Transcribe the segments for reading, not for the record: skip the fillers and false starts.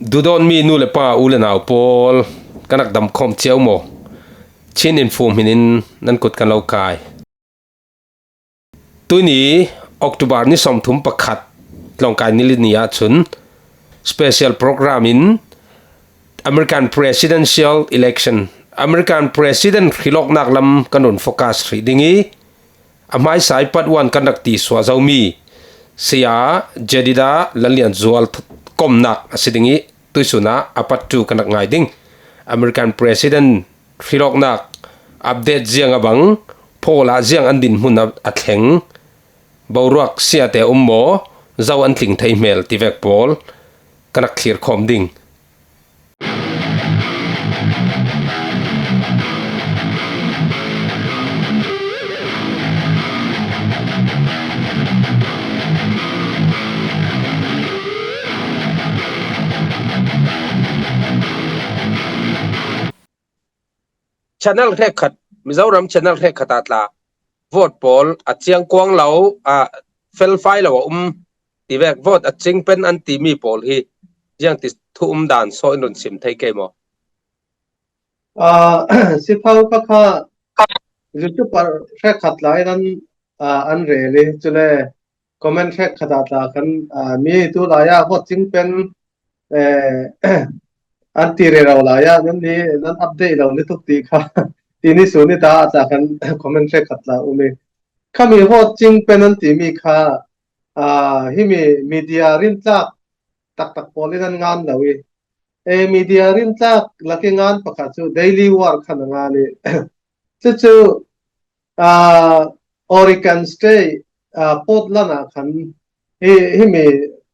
dudon mi nu le pa ule naw pol kanak dam khom cheu mo chin in fum hinin nan kut kan lo kai tuini october ni som thum pakhat long kai ni linia chun special program in American presidential election American president khilok nak lam kanun focus ridingi amai sai pat wan kanak ti swa zaumi sia jedida lalian zual kom nak asidingi tuisuna apat tu kanak ngai ding American president khilok nak update jiang abang phola jiang andin hun atheng boruak sia te ummo zaw an tling thei mel tivek pol kanak khir khom ding channel the khat mizoram channel the khatatla vote poll achiang kwang lo fel file lo tivek vote aching pen an ti mi poll hi jiang ti thum dan so inun sim thei ke mo sithau ka kha youtube par thek khat lai nan an rele chule comment thek khata ta kan mi tu la ya vote ching pen an ti re ra la ya nan update lo ni tuk ti kha ti ni su ni ta cha kan comment thek khat la ume khami vote ching pen an ti mi kha hi mi media rin tlak tak tak polinan ngan lawi media rin tlak lakingan pakha chu daily work khana ngani chu Oregon State Portland khan hi mi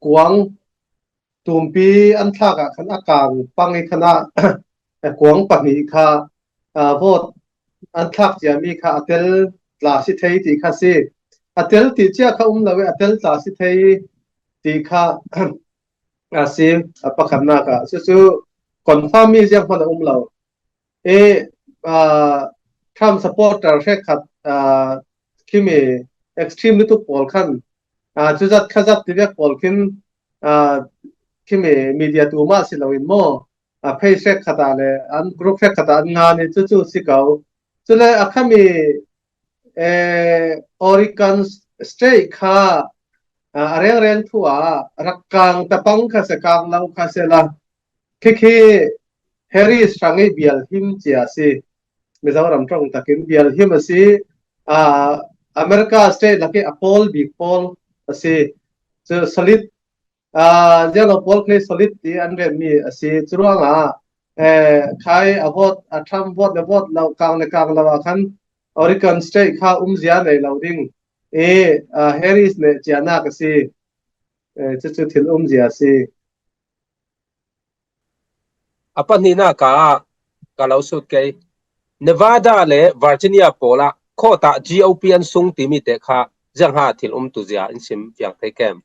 kuang tumpi an thaka khan akang pangi khana kuang pani kha vote an thak ja mi kha atel tla si thei ti kha si atel ti chia kha lawe atel tla si thei ti kha asim apakhamna ka su confirm mi jang phana lo Trump supporter she khat kimi extreme tu pol khan chuzat khazat tivek pol kin kimi media tu ma silawin mo page she khata le an group she khata nga ni chu sikau chule akhami Oregon State kha areng thua rakang tapang kha se kang lau kha se la khi Harris rangai bial him chia si Mizoram trong takin bial him asi America State laki apol big pol asi so solid jelo pol kle solid ti anre mi asi chuanga khai avot Trump vote le vote lau kang lawa khan Oregon State kha zia nei loading Harris ne chiana ka si chu thil zia si apan ni na ka lo sut ke Nevada le Virginia pola khota GOP an sung ti mi te kha jang ha thil tu zia in sim piang thei kem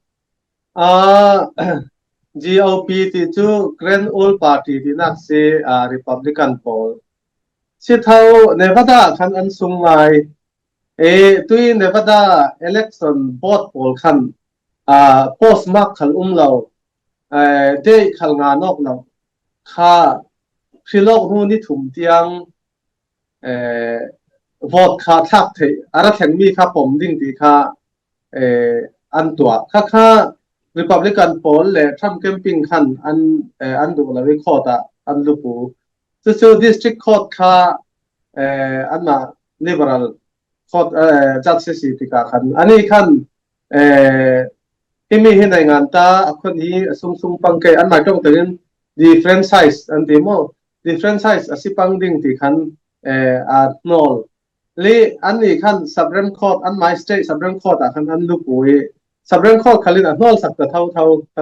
GOP ti chu Grand Old Party ti nak se Republican poll si thau Nevada khan an sung lai tui Nevada election vote poll khan post mark khal lo day khal nga nok lo kha philok nu ni thum tiang vote kha thak thei ara theng mi kha pom ding ti kha an tua kha Republican poll le Trump camping khan an du la wi khota an lupu chu district court kha an ma liberal court justice ti ka khan ani khan himi hinai ngan ta akhon hi sung pangke an ma tong terin different size an demo different size asipang ding ti khan nol li an ni khan Supreme Court an my state Supreme Court khan an lupu Supreme Court khalin nol sak ta thau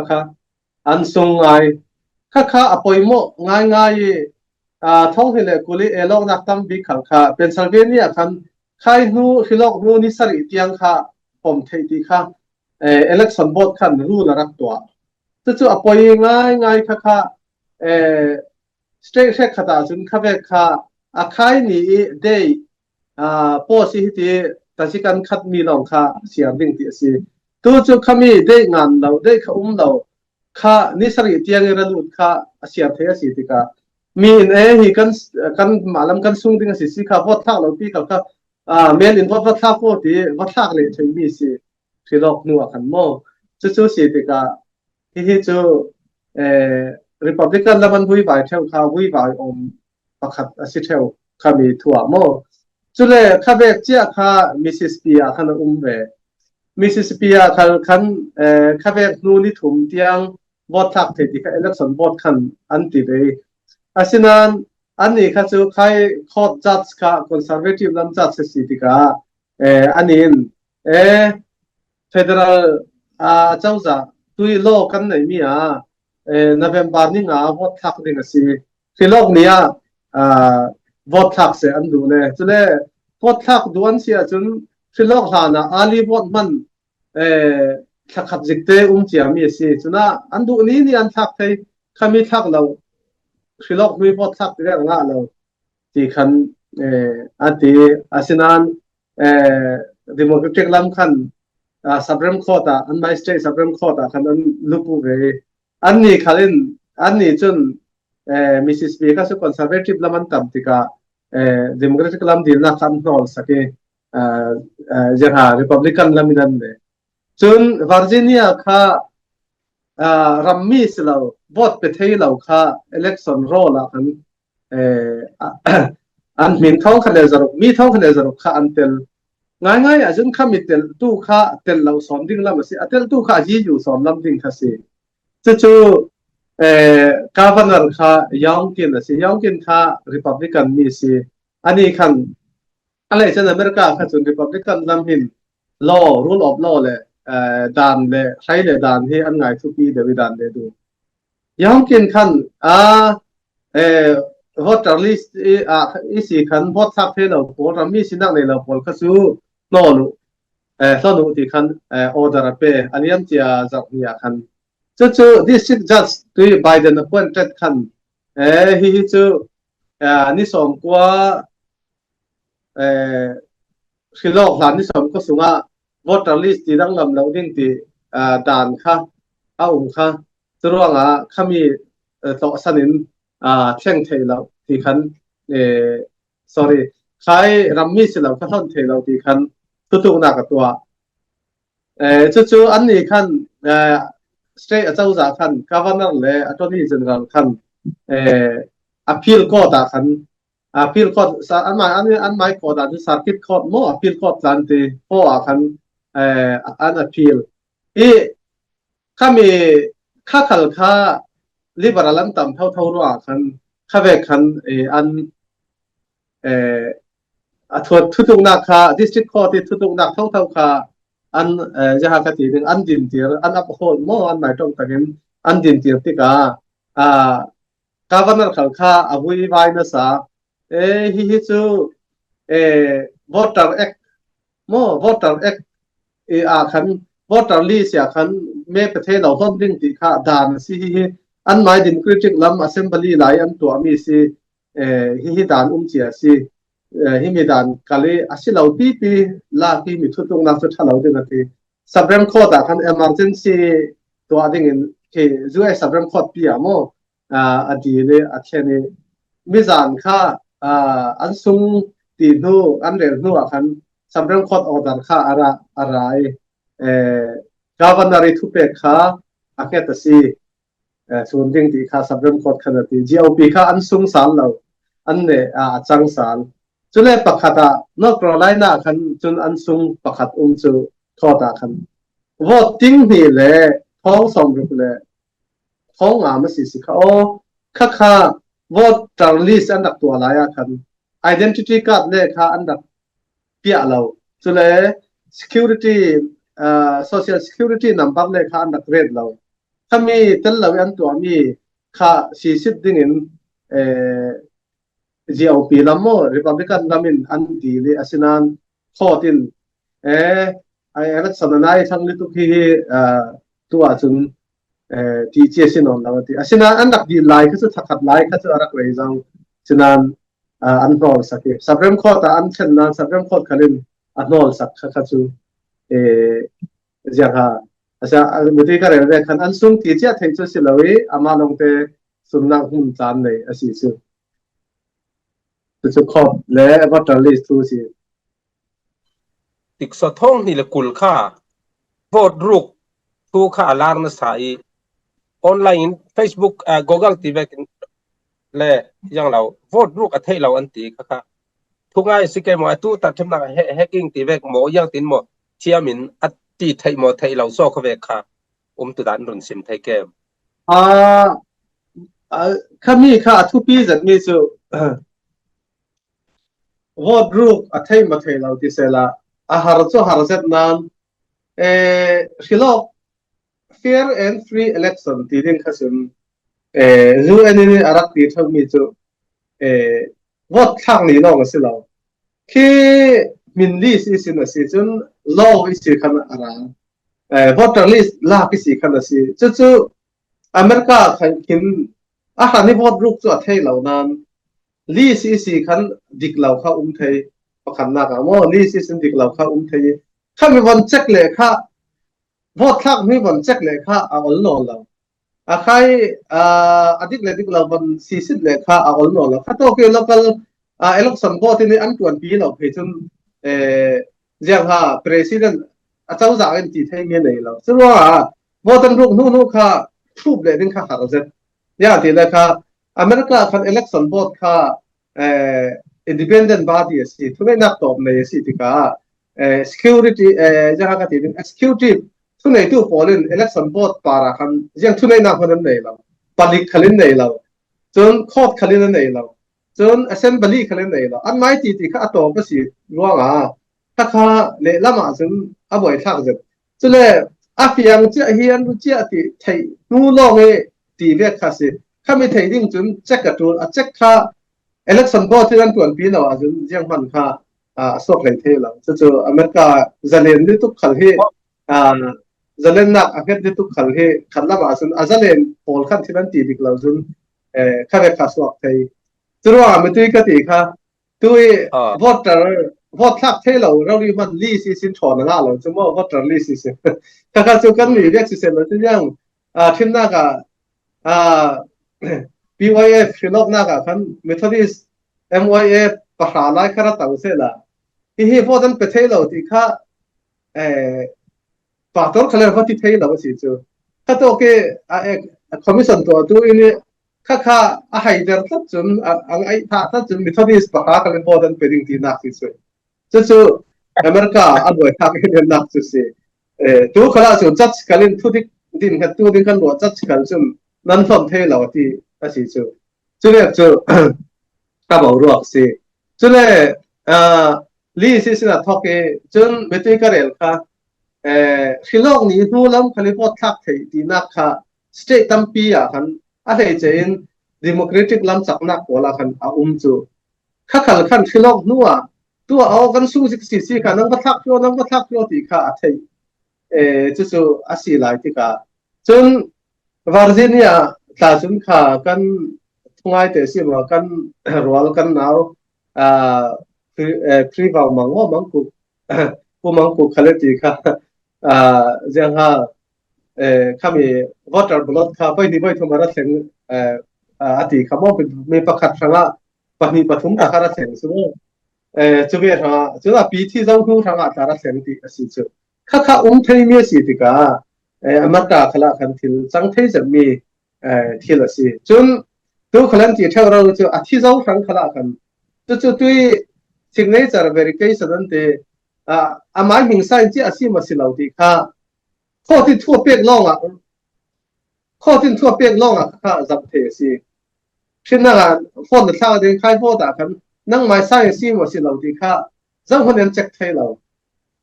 kha an sung ai kha apoimo ngai thong hele kuli elong nak tam bi khal kha Pennsylvania khan khai nu hilok nu ni sari tiang kha pom thei ti kha election vote khan rule rak to chu apoi ngai kha state she khata chun kha ve kha akhai ni day po si ti tasikan khat mi long kha siam ding ti si tu chu khami day ngan lo day kha lo ข้านิสริที่ยังเรื่องลุดข้าเสียเทียสิติกามีนฮีกันมาลำกันสุ่งดิ้งสิข้าวัดทักเราพี่กับข้าเมลินวัดทักพอดีวัดทักเลยถึงมีสิที่โลกนัวกันโม่จู่ๆสิติกาที่จู่Republican แล้วมันวุ่นวายเท่าข้าวุ่นวายประคัดสิเท่าข้ามีถั่วโม่จุเลยข้าเบกเจ้าข้ามิสซิสปีอาขันเวมิสซิสปีอาขันข้าเบกนู่นนี่ทุ่มเตียงวอดทักเทติกาเอเล็กชันวอดขันอันติเลยอาศินันอันนี้ข้าจู่ใครคอร์จัดข้าคอนเซอร์เวทีฟนั่นจัดสิติกาอันนี้federal เจ้าจ้าตุยโลกันไหนมีNovember นี่งาวอดทักนี่ก็สิที่โลกนี้วอดทักเสียอันดูเลยจุดเลยวอดทักดูอันเสียจนที่โลกหานะอาลีวอดมันทักขัดจิกเตเจียมีสิจุดน่ะอันดูนี่อันทักให้ขมิทักเราที่โลกมีวอดทักเรื่องงาเราที่คันอันที่อาศินันDemocratic ลำคันSupreme Court อันไม่ State Supreme Court คันอันลุปูเวอันนี้ขันอันนี้จนมิสซิสปีก็สุคอนเซอร์เวทีฟละมันต่ำติกาเดโมแครติกละมันดีนักขันนอลสักเจ้าริพับลิกันละมิดันเลยจนวอร์จิเนียค่ะรัมมี่สิเราวอตไปเที่ยวเราค่ะเอเล็กชันโรละอันอันมีท้องคะแนนสรุปมีท้องคะแนนสรุปค่ะอันเตลง่ายๆอาจจะข้ามีเตลตู้ค่ะเตลเราสอนดิ้งละมั้งสิเตลตู้ค่ะยี่อยู่สอนลำดิ้งค่ะสิจู่ๆgovernor ค่ะยองกินนะสิยองกินค่ะ Republican มีสิอันนี้คันอะไรเช่นอเมริกาค่ะส่วน Republican ลำหิน law rule of law เลยด่านเลยใช้เลยด่านที่อันไงทุกปีเดี๋ยวด่านเลยดูยองกินคันvoter list อีสิคัน vote ทักให้เราโพลเรามีสินักในเราโพลก็สู้โน่นุสนุที่คันorder เปอันนี้อันที่จะเนี่ยคันจู่ๆ district judge ที่ Biden appointed คันฮีจู่นี่สมกว่าคือโลกหลานนี่สมก็สูงอ่ะ voter list ที่ดังลำเราดิ้งที่ด่านค่ะเอาค่ะจะรู้ว่าข้ามีต่อสนินเช่งเทเราที่คันsorry ใช้รัมมี่สิเราก็ท่อนเทเราที่คันทุกๆนักตัวจู่ๆอันนี้คันstate เจ้าจากคัน governor เลย attorney general คันappeal court คัน appeal court อันไม่ court อัน circuit court มั่ว appeal court สันติเพราะคันอัน appeal ข้ามีข้าขัดข้า liberal อันต่ำเท่ารู้คันข้าเวกคันอันทุกนักค่ะ district court ที่ทุกนักเท่าค่ะอันจะหากติหนึ่งอันดินเตียอันอัปโหดมั่วอันหมายตรงกันอันดินเตียติกาgovernor ขัดข้าอวุยไว้นะสาฮิจูvoter act มั่ว voter act คัน voter list คันเมื่อประเทศเราต้องดิ้งติค่ะด่านสิอันหมายดิมคริติกลำ assembly หลายอันตัวมีสิฮิด่านเจียสิฮิมีด่านกาลีอาศัยเราปีลาที่มีทุกตรงนั้นสุดท้ายเราดิ้งที่ Supreme Court คัน emergency ตัวดิ้งที่จู่Supreme Court ปีอ่ะมั่วอดีเลยอาเช่นนี้มิจานค่ะอันซุงตีนูอันเรนนูคัน Supreme Court order ค่ะอะไรgovernor ทุกเปกค่ะอาเกตสิส่วนดิ้งที่ค่ะ Supreme Court ขนาดที่ GOP ค่ะอันซุงสารเราอันเนี่ยจังสารจุดเล็กประคัตนอกจากไล่หน้าคันจนอันซุงประคัตจูทอดคันวอตติ้งนี่แหละท้องสมรุปเลยท้องมาสิเขาข้าวอตลิสต์อันดับตัวอะไรคัน identity card เลยค่ะอันดับเปียเราจุดเล็ก security social security number เลยค่ะอันดับเรทเราถ้ามีเต็มเราอันตัวมีค่ะ40ดิ่งGOP ลำโม่ Republican ลำมินอันดีเลยอาศินันข้อตินไอ้รัฐสนายทั้งลิทุกีตัวจนที่เจสินนแล้วที่อาศินันอันดับดีไลค์ก็จะทักไลค์ก็จะอะไรก็ยังฉะนั้นอันนอลสักที่ Supreme Court อันเช่นนั้น Supreme Court คันอันนอลสักก็จะยัง อาจารย์มุติการเรื่องขันอันสุ่มที่จะเทจุสิลวิอามาลงเตสุ่มนักหุ่นจานเลยอาศิสุจุดขอบและวัตถุลิสต์ทุสิ ติกสะท้องนี่ละกุลค่าโพดรุกทูค่าลางนะสายออนไลน์ Facebook Google ตีเวกและยังเราโพดรุกอัทให้เราอันตีค่ะทุกง่ายสิเกมว่าตู้ตัดชำนาญแฮกกิ้งตีเวกหมอยังตินหมดเทียมินอัตตีไทยหมดไทยเราโซ่เขาเวกค่ะตุดันรุนซิมไทยเกมอ่าข้ามีข้าทุกปีจะมีสุวอดรูกอัฐิมาเทเราที่เสละอาหารสุหารเสดนั้นชิลล์ fair and free election ที่ดินข้าศึกจูอันนี้อารักที่ทำมีสุวอดทางนี้น้องสิเราคือมินลี่สิสินะสิจน law อิสิขันอะไรvoter list ลาพิสิขันสิจู่ๆอเมริกาขันกินอาหารนี่วอดรูกตัวเทเหล่านั้น ลีซีซีขันดิกเหล่าข้าไทยประคันนักอ่ะมั่วลีซีซีดิกเหล่าข้าไทยข้ามีวันเช็คเลยข้าวอดทักมีวันเช็คเลยข้าเอาหน่อเราใครดิกเลยดิกเหล่าวันซีซีเลยข้าเอาหน่อเราข้าโตเกียวแล้วก็เอล็กซันโบที่นี่อันตวนปีเราเพื่อนเจ้าข้าประธานเจ้าสาวที่ไทยมีไหนเราซึ่งว่าวอตันรูกนู่นข้าทูบเลยดึงข้าหาเราเสร็จอย่างที่เลยข้าอเมริกาคัน election board ข้าindependent body สิทุกในนักตอบในสิที่ข้าsecurity จะหากันที่ executive ทุกในตู้ polling election board ปาราคันยังทุกในนักคนนั้นในเรา public ขลินในเราจน court ขลินในเราจน assembly ขลินในเราอันไม่ที่ข้าตอบก็สิร่วงถ้าข้าเละละมาจนอ่ะบ่อยทักจนจนเลยอ่ะเพียงเจ้าเฮียนรู้เจ้าที่ไทยนู่นลองเอตีเรียกข้าสิข้าไม่ไทยดิ้งจนเช็คกระตุ้นเช็คข้า election board ที่นั่นตวนปีเราจนยังมันข้าสอบเลยเท่เราจู่ๆอเมริกาจะเล่นได้ทุกขันที่จะเล่นนักอาเกตได้ทุกขันที่ขันละมาจนจะเล่นโพลขันที่นั่นตีดิกเราจนข้าเรียกข้าสอบไทยจู่ว่าไม่ตุยก็ตีข้าตุย voter พอทักเท่เราเรียกมันลีซีซินถอนง่าเราจะมั่ว voter ลีซีซินถ้าข้าจู่กันมีเรียกซีซินเราจะยังทีมนักBYF คือโลกนักขัน Methodist MYF ภาษาไล่ขนาดต่างเสียละที่พอดันไปเท่เราที่ข้าฝากตัวเขาเลยเขาที่เท่เราสิจูข้าตัวเกคอมมิชชั่นตัวตัวนี้ข้าให้เดินทัดจนไอ้ทัดจน Methodist ภาษาเขาเลยพอดันไปดิ้งที่นักสิจู่อเมริกาอันบ่อยทักให้เดินนักสิตัวเขาละจูจัดการเล่นทุกดินกันตัวดินกันว่าจัดการจนนั่นฟอมเท่เราที่สิจู่เนี่ยจู่ข้าบอกรู้สิจู่เนี่ยลีสิสินะทอกจนไม่ตัวกันเองค่ะฮิโลกนี้นู่นล้ำคันนี้พอทักเทที่นักค่ะสเตทตั้มปีคันอะไรเจนดิโมแครติกล้ำสักนักว่าละคันจู่ข้าขันคันฮิโลกนู่นตัวเอากันสู้สิค่ะนั่งก็ทักโยที่ค่ะเทจู่อาศัยหลายที่ค่ะจนวอร์จิเนียตาจนค่ะกันทุ่งไอเตสิมากันรัวกันหนาวพรีวาวมังว่ามังคุกูมังคุขลังที่ค่ะจังฮะข้ามี water blood ค่ะไปดีไปทุ่มมารัดเสียงอดีข้ามั่งเป็นมีประคัตสังละปนิปฐุมตะคารัดเสียงสมมติจุดเวทว่าจุดว่าปีที่เจ้าหูสังละตารัดเสียงที่สิจุข้าเทยมีสิที่ค่ะอเมริกาขลังคันที่จังเทยจะมีที่ละสิจนตัวขลังที่เท่าเราจะอธิเจ้าสังขลังคันจู่ตัวsignature verification นั่นเองหมายถึงสิ่งที่อาศัยมาสิเราดีค่ะข้อที่ทั่วเปียกล่องข้อที่ทั่วเปียกล่องค่ะจับเทสิเช่นนั้นฟอนต์ท่าเดินขายฟอนต์กันนั่งหมายสิ่งที่มาสิเราดีค่ะจังคนนั้นเช็คเทเรา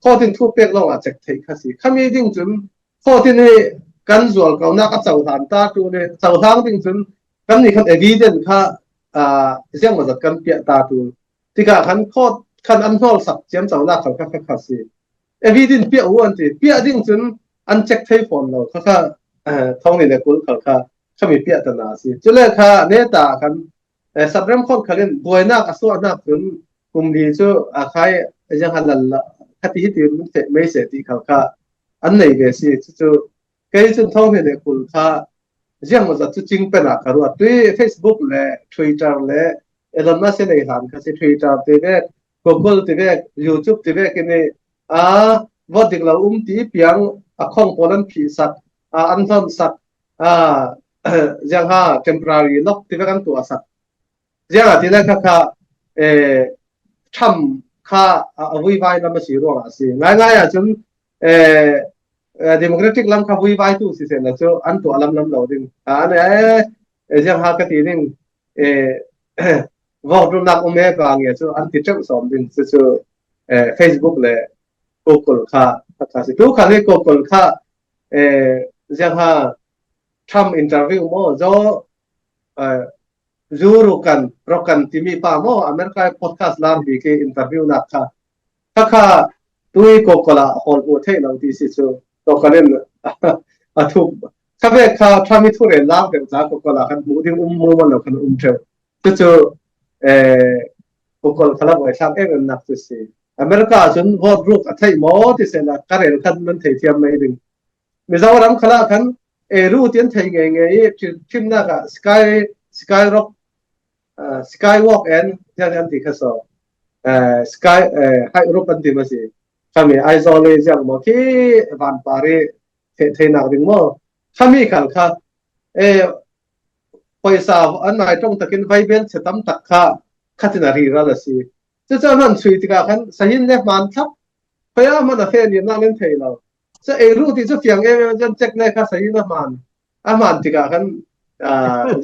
ข้อที่ทั่วเปียกล่องเช็คเทค่ะสิข้ามีดิ้งจุนข้อที่นี่กันส่วนเขานักเจ้าทานตาตัวเนี่ยเจ้าทางดิ้งจุนกันนี่คัน evidence ค่ะเรื่องมาจากกันเปียตาตัวที่กขันโคตรขันอันโทรศัพท์เจียมเจ้าหน้าเขาข้าสิวิดินเปียอ้วนที่เปียดิ้งจนอันเช็คเทฟอนเราข้าท้องนี่เนี่ยคุณข้ามีเปียตนาสิจุดแรกข้าเนตาขันสับเริ่มคนขันเล่นบวยนักอสุวนักจนกลุ่มดีจู่ใครยังหันหลังคติที่ไม่เสร็จที่เขา อันไหนเกสิจู่เกยจนท้องเนี่ยคุณค่ายังมันจะจริงเป็นอะไรกันว่าด้วย Facebook และ Twitter และเอลอนมัสก์เนี่ยหันก็สิ Twitter ตีเวก Google ตีเวก YouTube ตีเวกนี่ว่าเด็กเราตีเพียงของพลันผีสัตว์อันทอนสัตว์ยังหา temporary lock ตีเวกันตัวสัตว์ยังที่นั่นค่ะทำค่าวิวัยนำมาสื่อรวมสิง่ายๆจนdemocratic ลำค่าวิวัยตัวสิเสนาจูอันตัวลำเราดึงอันนี้ยังหากตีนึงว่ารุ่นนักอุเมกางเงี้ยจูอันที่จะสอนดึงจู Facebook เลย Google ค่ะค่ะสิทุกครั้งที่ Google ค่ะยังหาทำ interview มั่วจูจูรุกันที่มีป่ามั่วอเมริกา podcast ลำบีเก interview นักค่ะถ้าตุยก็กล่าวฮอลโอเทเราที่สิจูตัวกันเนี่ยทุกถ้าเวกข้าถ้ามีทุเรศลาวเดี๋ยวจะก็กล่าวกันมูดิ้งมูมันเราคันเท่าจู่ก็กล่าวขลังไว้ช่างนักที่สิอเมริกาจนวอดรูกอัฐิหมอที่เสนาการเรียนคันมันเทียมไม่ดึงมิจฉาวรำขลังคันรู้ที่อันเทียงไงชิมนักสกายร็อกสกายวอล์กเอ็นที่อันที่เขาสอบsky ให้รูปอันที่มาสิคำนี้ไอโซเลชันมั่งที่วันปารีเทนักดิ่งมั่งคำนี้กันค่ะพอยสาวอันไหนตรงตะกินไวเบนเสตัมตักค่ะขัดนารีรัลสิจะนั่นสุดที่กันสหินเล็บมันทับพยายามมันเฟนี่นั่งเล่นเทเราจะรู้ที่จะเฟียงมันจะเช็คเลยค่ะสหินเล็บมันมันที่กัน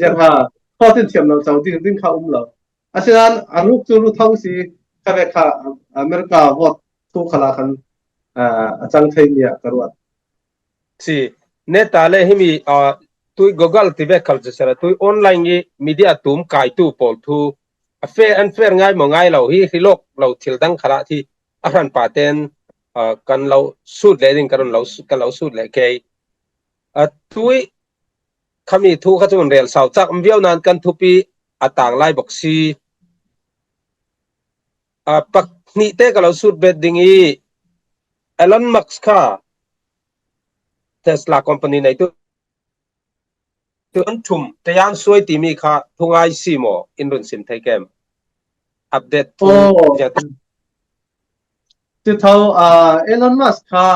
ยังว่าพอที่เทียมเราจะดิ้งเข้าเราอาเซียนรู้จุดท้องสิก็เวกอเมริกาวอดทุกขลังจังเทียกรวดสิเนตาเลหิมีตุย Google ที่เวกเขาจะเสร็จตุยออนไลน์งี้มีเดียตุ้มไก่ตู้ปอลทูเฟร์อันเฟร์ง่ายมองง่ายเราฮิโลกเราทิลดังขณะที่อาหารป่าเต็นกันเราสูดเลยดิ้งกันเราสูดเลยแกตุยขมีทุกขจรเรียลสาวจักมเวียวนั้นกันทุปีต่างไล่บอกซีปักนี่เตะกับเราสูดเบ็ดดิ้งอีเอลอนมัสก์ค่ะเทสลาคอมพานีในตัวอันชุมแต่ยังสวยที่มีค่ะทุกไอซีโมอินรุนสินไทยเกมอัปเดตจากที่เขาเอลอนมัสก์ค่ะ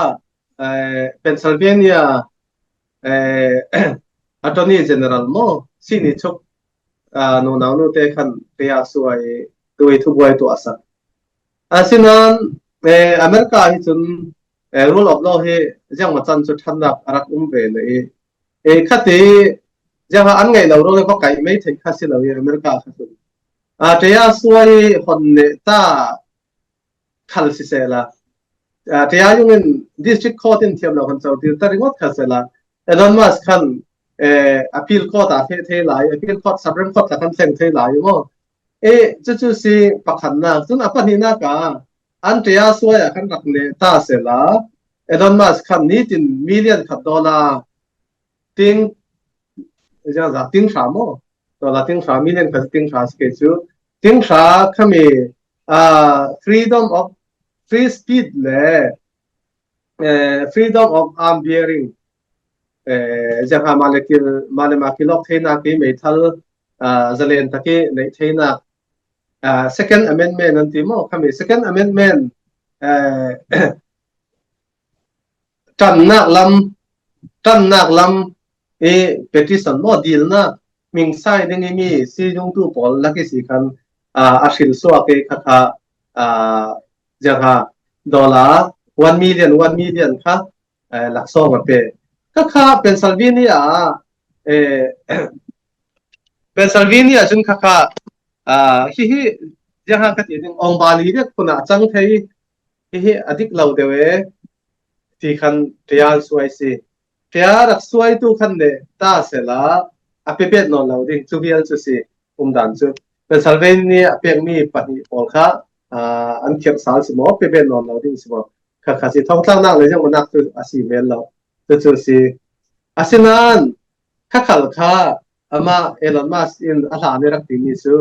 เป็นซาลเวเนียอัตโตนีเจเนอรัลโมสินิชกโนนาวโนเตคันเรียสวยตัวทุกวัยตัวสักสินั้นอเมริกาที่จนรูลออฟลอเฮยังมาจันจุดทันดับรักเวเลยขัดที่ยังอันไงเราเลยก็ไก่ไม่ถึงขั้นสิเราอเมริกาขัดเทียสวยคนเนต้าขัลสิเซล่าเทียยุ่งin district court in เทียมเราคนเจ้าที่ตัดงดขัดเซล่าเอลอนมัสก์ขันappeal court เทหลาย appeal court supreme court ขันเซงเทหลายอยู่มั้งจู่ๆสิปักขันนักจนอัปนินักอันเทียสวยขันรักเนต้าเซล่าเอลอนมัสก์ขันนี้ถึง$1,000,000ติ้งจะติ้งสามตัวละติ้ง3 million กับติ้ง3สเกจูติ้ง3ขมีfreedom of free speech เลย freedom of arm bearing จะหามาเลมาคิลอกเทนักที่ไม่ทัลจะเล่นตะกี้ในเทนักsecond amendment นั่นที่มั้งขมี second amendment จันนักลำpetition โมดีลนะมิงไซด์นี่มีซีจงตู้ปอลลักสิคันอาชิลสวาเกค่ะจะหา$1 1 millionค่ะหลักสองมาเป็นก็ค่ะเป็นซัลวินีเป็นซัลวินีจนค่ะที่จะหากันอย่างองบาลีเนี่ยคนอาจังไทยที่อดีตเราเดวที่คันเทียนสวยสิเทียรักสวยตู้คันเดตาเสละอภิเษกนนเราดิ้งจูเบียลจูสิดันจูเป็นซัลเวนีอภิเษกมีปฏิปอลค่ะอันเขียนสารสมออภิเษกนนเราดิ้งสมอค่ะสิท่องตั้งนักเลยจังมันนักตัวอาศิเมลเราจูสิอาศินันค่ะค่ะอามาเอลอนมัสก์อินอาหารในรักดิ้งนี่ซู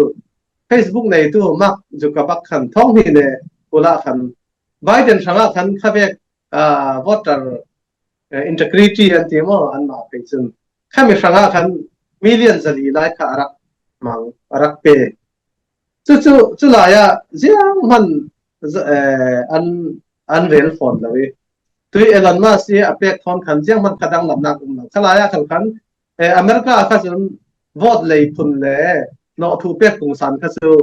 Facebook ในตู้มักจุกบักขันท้องนี่เนี่ยกุละขันไบเดนช่างขันข้าเบกvoter integrity อันที่มั่วอันมาเป็นจนข้ามีฟังกัน million จะลีไลค์อารักมังอารักเปจู่หลายอ่ะเจ้ามันอันเรียลฟอนเลยตัวเอลอนมัสก์อัปเดตทอนขันเจ้ามันกระดังลำนักอุ้มขลายอ่ะขันอเมริกาข้าศึกวอดเลยทุนเลยนอทูเปียกกุงสันข้าศึก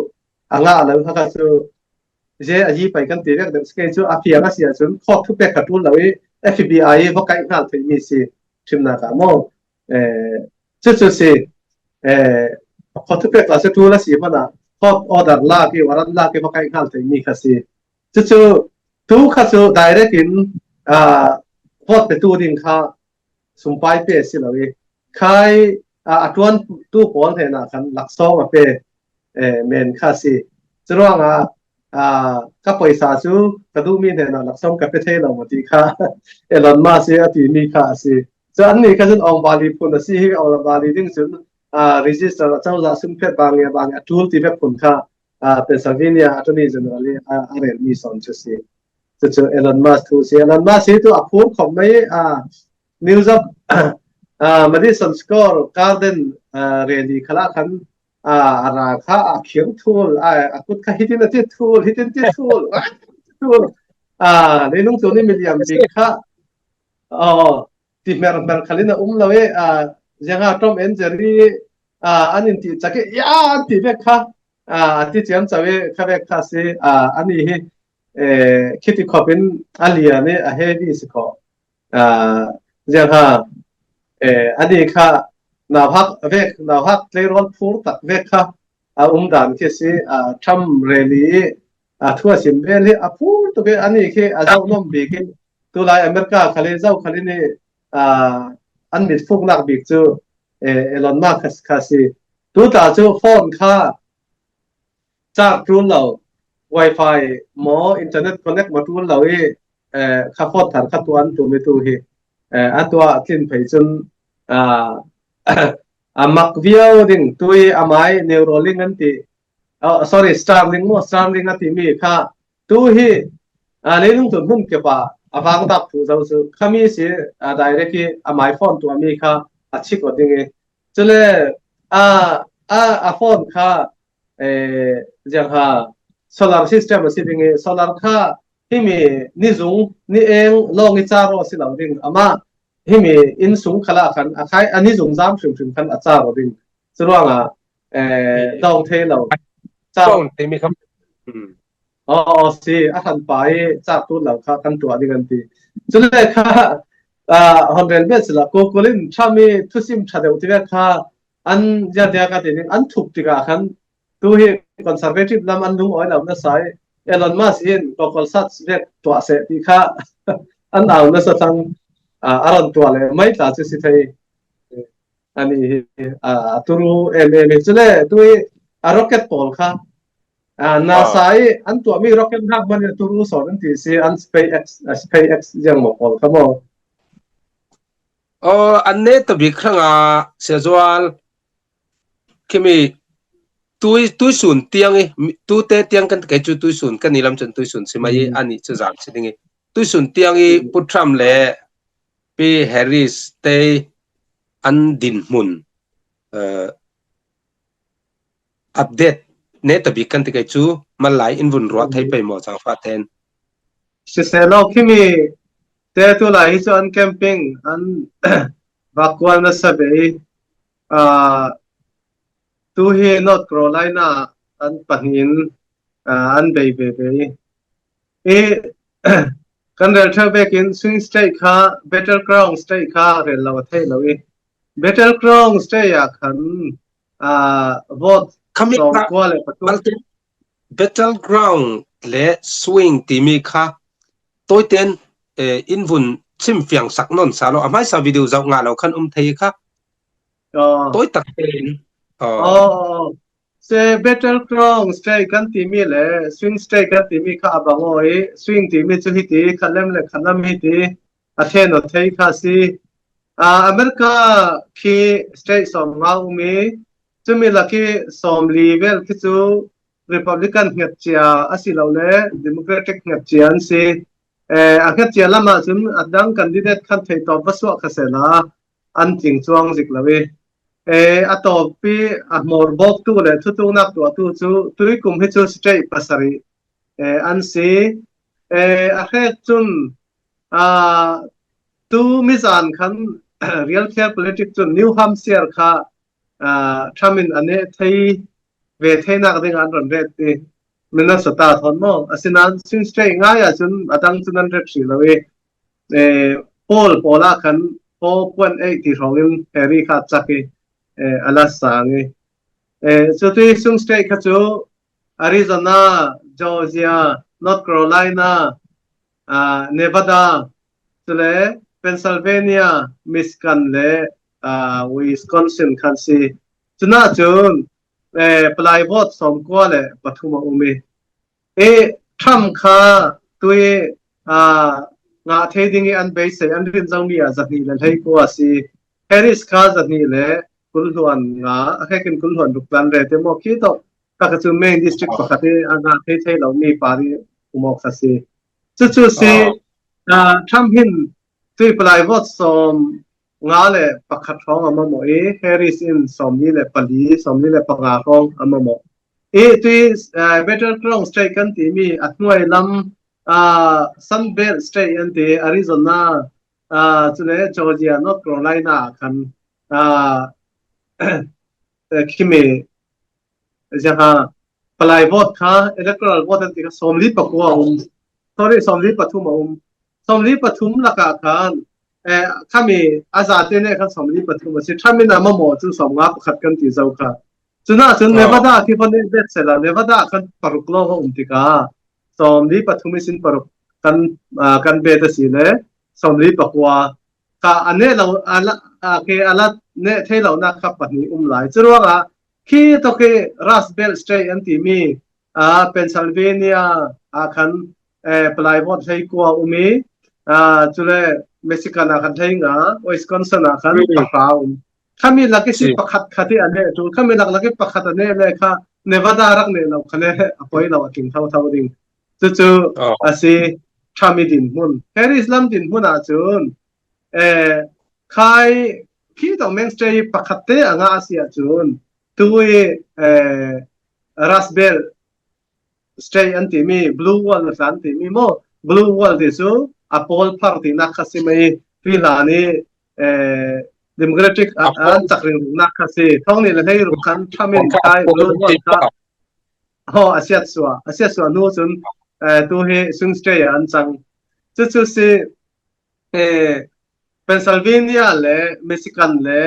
อ่างอะไรข้าศึกเจ้าอาจีไปกันตีเรียกเด็กสเกจูอาเพียงก็เสียจนข้อทุเปียกขัดทุนเลย FBI พวกไก่งานที่มีสิชิมนะครับมั่งจู่สิข้อทุเปียกล่าสุดทุนละสิมันอ่ะ hot order lagi waran lagi pakai hal tu ini kasih cucu tu kasu direct in hot betul ding kha sumpai pe silawi kai atuan tu pon he na kan laksong pe men kasih ceruang ka paisa chu kadu min he na laksong ka pe the lo mati kha Elon Musk se ati mi kha si chan ni ka jun ong bali pun si hi ong bali ding chun register เจ้าจะซึ่งเพศบางอย่างบางทูลที่เพศผลค่าเป็นสังเวียนตัวนี้จะนั่นเลยอะไรมีสอนชุดสิจะเจอเอลอนมัสก์ทูสิเอลอนมัสก์ตัวพูดของไม่นิวส์มาดิสันสกอร์การ์เดนเรลีขลังขันราคาเขียงทูลกุดข้าฮิตินติทูลฮิตินติทูลในนุ่งตัวนี้มีเดียมจริงค่ะที่เมร์ขลินะเลยยังหาทอมเอ็นเจอรี่อันนี้ที่จะเกี่ยที่เบคค่ะที่เจียมจะเวค่ะเบคค่ะสิอันนี้คิดที่ขบินอันเลียนี่เฮดี้สิขอยังหาอันนี้ค่ะนาวฮักเวกนาวฮักเลรอนฟูร์ตักเวกค่ะด่านที่สิทำเรลีทั่วสิมเบลีพูดตัวเบอันนี้คือเจ้าน้องบีกินตัวลายอเมริกาเขาเลยเจ้าเขาเลยนี่อันมิดฟุกนักบิ๊กจูเอลอนมัสก์ค่ะสิตัวตาจูโฟนค่ะจากรุ่นเรา Wi-Fi หมออินเทอร์เน็ตคอนเนคมารุ่นเราข้าโฟนฐานข้าตัวอันตัวไม่ตัวอันตัวทิ้งไปจนมักวิวดิ่งตัวไม้เนวโรลิงอันที่sorry Starlink มั้ง Starlink อันที่มีค่ะตัวเรื่องตัวมุ่งเก็บฟังตับผู้เจ้าสื่อข้ามีสิdirect ไม้โฟนตัวมีค่ะชิคกว่าดิ่งจะเลยโฟนค่ะอย่างค่ะ solar system สิดิ่งsolar ค่ะที่มีนิจุงนี่เองลองอิจารณ์สิเราดิ่งมาที่มีอินสูงขลาขันใครอันนี้จุงจำถึงขันอาจารย์ดิ่งสรุปว่าดองเทเราเจ้าที่มีคสิอาหารไปจากตัวเราค่ะกันตัวดิ่งกันทีจะเลยค่ะฮอนเรนเบสละโกลินชามีทุสิมชาเดวที่ค่ะอันยาเดียกันทีนึงอันถูกที่กันตัวคอนเซอร์เวทีฟลำอันนุ่งอ้อยเราเนี่ยสายเอลอนมัสก์ก็คอลซัสเรียกตัวเสที่ค่ะอันเอาเนี่ยสังอารันตัวเลยไม่ตัดสิทธิ์อันนี้ตัวรู้จะเลยตัวร็อกเก็ตบอลค่ะนาซาอันตัวมีร็อกเก็ตฮักมันตัวรู้สอนที่สิอัน SpaceX ยังหมดบอลครับผมอันนี้ตัวบิ๊กครั้งเสียจวนคิมีตุยศูนย์เตียงตุเตเตียงกันแกจูตุยศูนย์กันนี่ลำจนตุยศูนย์ใช่ไหมอันนี้จะจับสิ่งนี้ตุยศูนย์เตียงพุทธัมเล่ปีแฮร์ริสเตอันดินมุนอัปเดตเนตบิ๊กกันที่แกจูมาไล่อินวุนรัวไทยไปหมดจังฟ้าแทนสิเซโลคิมีเตตุไลฮิจอนแคมปิ้งอันบักวันนัสเบย์ตัวเฮนอตแคโรไลนาอันปังอินอันเบย์กันเดินเทอร์เบกินสวิงสเตย์ค่ะเบตเทิลกราวน์สเตย์ค่ะเรื่องเราเท่เราเบตเทิลกราวน์สเตย์อยากขันวอดสองกว่าเลยประตูเบตเทิลกราวน์และสวิงที่มีค่ะตัวเต็นอินวุนชิมเฟียงสักนนสาโลไม่สาวิดีโอจากงานเราคันเทค่ะตัวตัดเองเซเบตเทิลกราวน์สเตย์กันที่มีเลยสวิงสเตย์กันที่มีค่ะบางโอ้ยสวิงที่มีจุดที่ขันเล่มเล็กขันน้ำฮิตอาเทนอเทค่ะสิอเมริกาที่สเตย์สองเรามีจะมีลักที่สองลีเวลที่จู Republican เงียบเจียอาศิเราเลย Democratic เงียบเจียนสิ อันก็เจียละมาจนอัดดังกันดิเดตขั้นไทยตอบว่าสวกเสนาอันจริงจวงจิกละเวอัตบปีอัมอร์บอกตัวเลยทุกนักตัวจูตุยกุมให้จูสเตย์ภาษารีอันซีอาเหตุจุนตูมิจานขัน real clear politics จุนนิวฮัมเซียร์ค่ะทำมินอันนี้ไทยเวทนักเรื่องอันรันเรตติมันน่าสตาร์ทอนมั้งอาศัยนั้นซึ่งสเตย์ง่ายอ่ะจุนอัดังจุนนั้นเรื่องสิละเวโพล่าขันโพควนที่ร้องอินเฮรี่ขัดจักอัลลัสซังสุดที่ซึ่งสเตย์ขัดจูอาริโซนาจอร์เจียนอร์ทแคโรไลนาเนวาดาสุดเลยเพนซิลเวเนียมิสกันเล่วิสคอนซินคันซีจุน่าจุนปลายบทสมควรเลยปฐุมอุมีทำค่าตัวงาเทดิ้งอันเบสอันรินจังมีอาจากนี้เลยให้กูอาศัยเฮริสค่าจากนี้เลยคุลหวนงาแค่กินคุลหวนดุกลันเลยแต่โมคิดว่าถ้าเกิดเมนดิสตริกปกติงาเทเทเรามีปารีอุโมกข์สิจู่ๆสิทำหินตัวปลายบทสมงาเลยปักขัดร้องอามาโมเฮริสอินสมนี้เลยปลีสมนี้เลยปักงาร้องอามาโมตัวbetter cross stay กันที่มีอัตหน่วยลำSunbelt stay อันที่อาริโซนาจุดเลยจอร์เจียนอร์ทแคโรไลนาคันคิมีจะฮะปลายบทค่ะ electoral vote อันที่สมริปักว่าsorry สมริปฐุมสมริปฐุมละกะคันข้ามีอาซาเตเนี่ยคันสมริปฐุมสิถ้ามีน้ำมันหมดจุดสมงับขัดกันที่เจ้าค่ะจุน่าจุนเนวาดาที่คนนี้เด็ดเสร็จแล้วเนวาดาคันปรุกโลกติกาสมริปฐุมสินปรุกกันเบตสีเลยสมริปกว่าอันนี้เราอันละเนี่ยที่เรานักขับปัจจุบันหลายจุดว่าขี้ตัวคือรัสเบลสเตย์อันที่มีเพนซิลเวเนียคันปลายบทใช้กว่ามีจุดเลยเม็กซิกันคันใช้งาวิสคอนซินคันปะขาวข้ามีลักษณะประคัดขัดที่อันนี้จุดข้ามีลักษณะประคัดอันนี้เลยค่ะเนวาดารักเนี่ยเราคะแนนอภัยเราถึงเท่าดิ่งจู่ๆอาศัยทำมิดินมุนเฮริสลัมดินมุนอาจุนใครพี่ต้องเมนสเตย์ประคัดเตะงาอาเซียจุนตัวรัสเบลสเตย์อันที่มีบลูวอลสันที่มีโมบลูวอลที่สุดอพอลพาร์ตี้นักขับสิไม่ฟิลานีดิโมแครติกอันจักริงนักขับสิท้องนี้เลยให้รู้กันทำเป็นใครบลูวอลค่ะอาเซียสัวนู้นจุนตัวเฮซุนสเตย์อันจังจู่ๆสิเพนซิลเวเนียเล่มิชิกันเล่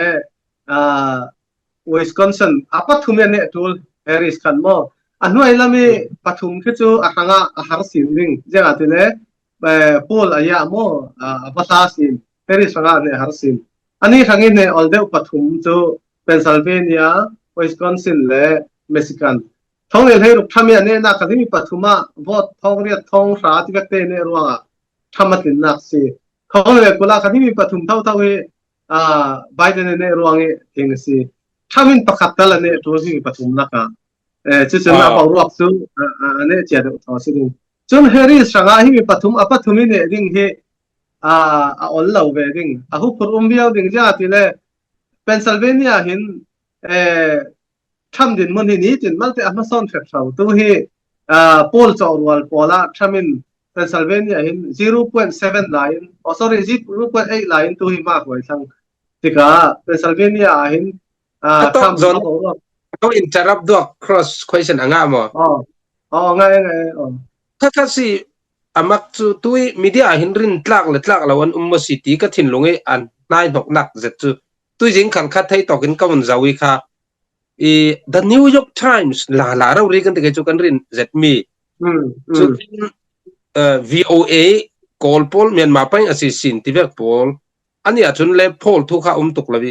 วิสคอนซินปัทุมเนี่ยทูลเฮริสกันโมอันนู้นไอ้ละมีปัทุมคือจู่หางอาหารสินดิ่งเจ้าตัวเล่พูลอายาโมปัตตาสินเฮริสหางเนี่ยอาหารสินอันนี้ทางนี้เนี่ยอัลเดอปัทุมจู่เพนซิลเวเนียวิสคอนซินเล่มิชิกันท้องเรียนให้ลูกทำอย่างนี้นักที่มีปัทุมะวอดท้องเรียนท้องสาธิตเตเนี่ยรู้ว่าทำมาถึงนักสิท้องเรียนกุลาที่มีปัทุมเท่าไบเดนเนี่ยรู้ว่าเองสิถ้ามินประคับตลอดเนี่ยตัวที่มีปัทุมนักจะจะนับเอารวบซึ่งเนี่ยเจ้าตัวทอสิจนเฮริสสังอาหิมีปัทุมปัทุมเนี่ยดิ่งเฮอัลลาห์เวดิ่งหุบรุมเบียวดิ่งจ้าที่เลยเพนซิลเวเนียเห็นทำดินมันนี่ดินมันแต่อันนั้นส่วนเฟรชเอาตัวเฮโพลจอร์วัลโพล่าทำมินเพนซิลเวเนียเห็น0.7 line sorry 0.8 lineตัวเฮมากกว่าทั้งที่ก็เพนซิลเวเนียเห็นทำส่วนต้อง interrupt ด้วย cross question อ่ะมั้งไงถ้าสิมักจู่ตัวมีเดียเห็นรินตลักแล้ววันมัสยิดก็ทิ้งลงอันนายหนักเจ็ดจู่ตัวจริงขันขัดให้ตอกินก็มันจะวิค่ะThe New York Times ลาเราเรียกันแต่ก็จุกันรินเจ็ดมีจุดVOA call poll เมียนมาไปอาศัยสินที่เว็บ poll อันนี้จุดเล็บ poll ทุกข้าตุกละวิ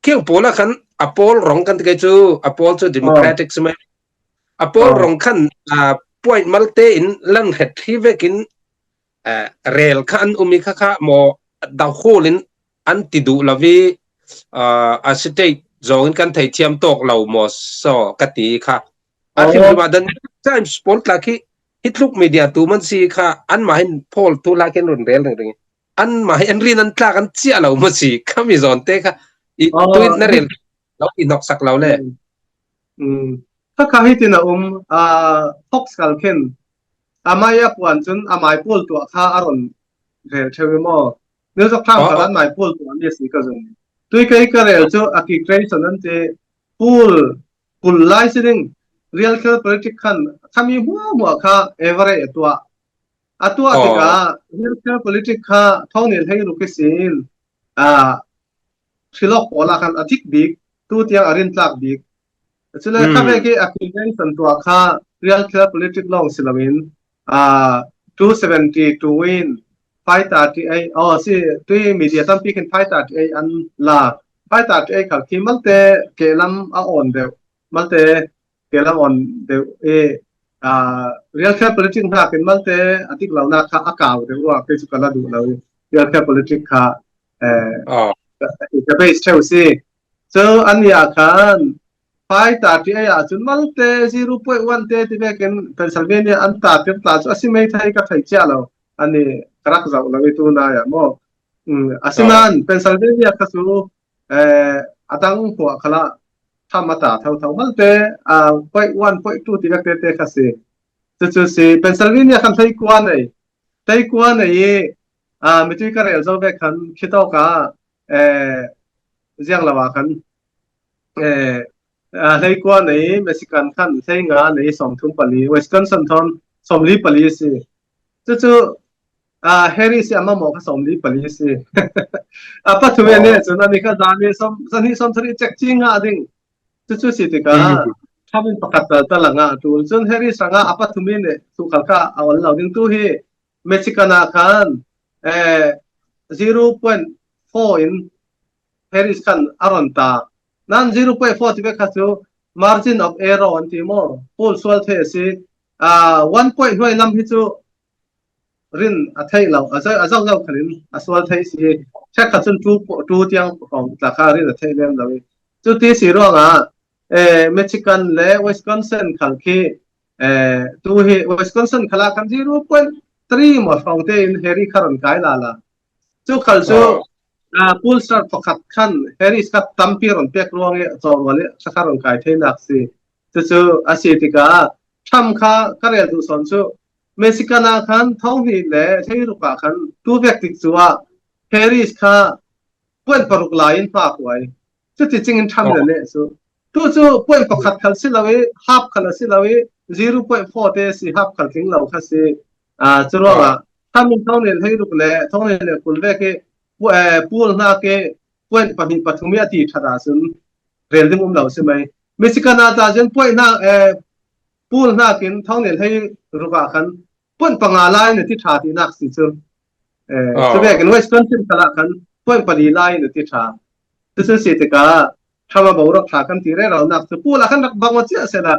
เกี่ยว poll ละคันpoll ร้องกันแต่ก็จู่poll จู่ Democratic ใช่ไหมpoll ร้องกันpoint มัลเตอินลันเฮ็ดที่เวกินเรลคันมีค่ะโมดาวโคลินอันติดูละวิอาศัยจงกันไทยเทียมตกเราหมดสอกติค่ะอาทิตย์มาดันใช่สปอร์ตลักกี้ hitluk media tu man si kha an ma hin pol tu la ken run rel ring an ma hin rin an tla kan chia lo ma si khami zon te kha i tuin na rel lo i nok sak lo leถ้าข้าให้ตินะฟ็อกซ์กัลเคนอามายาปวนจนอามายพูลตัวข้าอารอนเรลเทวิมอเนื้อสักครั้งขนาดหมายพูลตัวนี้สิก็จงตัวใครก็เรลเจ้าอากิเกรย์สนั้นเจพูลไลซิ่งเรียลเคอร์พลิติกันข้ามีหัวข้าเอเวอเรตัวตัวที่ก้าเรียลเคอร์พลิติก้าท้องเนี่ยให้รู้กี่สิ่งชิลล์โอลากันอาทิตย์บิ๊กตัวที่ยังอารินตักบิ๊กฉะนั้นข้าเมื่อกี้อากิเกรย์สันตัวข้า real clear political long silamin 270 win 538สิที่มีเดียตั้งปีกัน538อันละ538ขับที่มันเตะเกลัมอ่อนเดียวมันเตะเกลัมอ่อนเดียวreal clear political หน้าเป็นมันเตะอาทิตย์เราหน้าข้าอากาศเดียวว่าเป็นสุขภาพดูเรา real clear political ข้าจะไปเชลซีเจออันนี้อาการ538จนมันเตะ0.1เตะที่เบกันเป็นซัลเวเนียอันตัดเต็มตัดอาศัยไม่ไทยกับไทยเจ้าเราอันนี้กระดักจะเราไปตัวน่ะอย่างมั่วอาศัยนั้นเป็นซัลเวเนียก็สู้อาตั้งหัวขละทำมาตัดเท่ามันเตะ0.1 0.2ที่เบกันเตะก็สิจะสิเป็นซัลเวเนียคันไทยกวนเลยไม่ช่วยกันเอลซ์เบกันคิดเอาก้าเรื่องละว่ากันในกว่าในเม็กซิกันขันใช้งานในสมทุนปลีเวสต์คอนซินทอนสมลีปลีสิจู่เฮริสอามาหมอกสมลีปลีสิปัจจุบันเนี่ยจนอันนี้ก็จานนี้สนิทสมทรีเจ็คจริงอ่ะดิ่งจู่สิติกาทำเป็นประกาศตลาดงานตัวจนเฮริสงาปัจจุบันเนี่ยสุขค่าเอาเราดิ่งตัวเฮเม็กซิกันขัน0.4 in เฮริสขันอารันตานั่น0.4ที่เป็นค่าสู margin of error อันที่มั่วพูดส่วนเทสิ1.2ลำที่จูรินอัฐิเราอาจจะขลินส่วนเทสิเช็คค่าส่วน2ที่ยังของราคารินอัฐิเล่มเราจุดที่สี่เรื่องเม็กซิกันและเวสต์คอนซินขันคีตัวเฮเวสต์คอนซินขลังกัน0.3มาฟังเตอินเฮริคารันไกลลาจู่ขัลจูพูลสตาร์ประคัดขันเฮริสกับตัมพีรอนเปียกลวงจอวันนี้สักการณ์กายเทนักสิจู่อาศัยติกาทำข้าก็เรียนดูสอนจู่เม็กซิกันขันท้องถิ่นเล่ใช้รูปขันตัวเวกติดจู่ว่าเฮริสข้าเป็นปรุกลายน์ฝากไว้จู่ที่จริงทำเลยเนี่ยจู่เป็นประคัดขันสิลาวิฮับขันสิลาวิ0.4เตสิฮับขันทิ้งเราคัสิจู่ว่าถ้ามีท้องถิ่นให้รูปเล่ท้องถิ่นเนี่ยคุณเวกพูลน่าเกพูดปฐมยาติธราสุนเรียนที่มุมเราใช่ไหมเม็กซิกันอาจารย์พูดน่าพูลน่ากินท้องเนี่ยให้รู้ว่ากันพูดปังอะไรเนี่ยที่ชาตินักสิจุจะเรียกกันว่าสกังสินตละกันพูดปฏิไลเนี่ยที่ชาที่สิ่งที่กาทำมาบอกรักษากันที่เรื่องเรานักจะพูดละกันนักบางวันเจ้าเสร็จ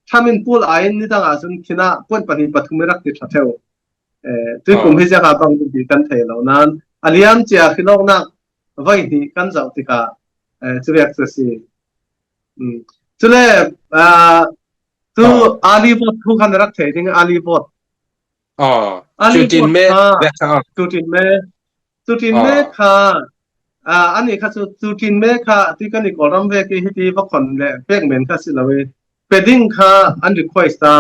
ทำเป็นพูดไอ้นี่ต่างอาสุนคินะพูดปฐมรักที่ชาเทวที่กลุ่มที่จะหาบางคนที่กันเทเหล่านั้นอันยังเจ้าขึ้นออกนักไว้ที่กันเจ้าที่กาจะเรียกสิจะเล่ตัวอาลีบอททุกคนรักเททิ้งอาลีบอทจุดจินเมฆจุดจินเมฆค่ะอันนี้ค่ะจุดจินเมฆค่ะที่กันอีกอรมเวกีที่พวกคนเล่เพ่งเหม็นค่ะสิละเวเป็ดดิ้งค่ะอันดีควายสตา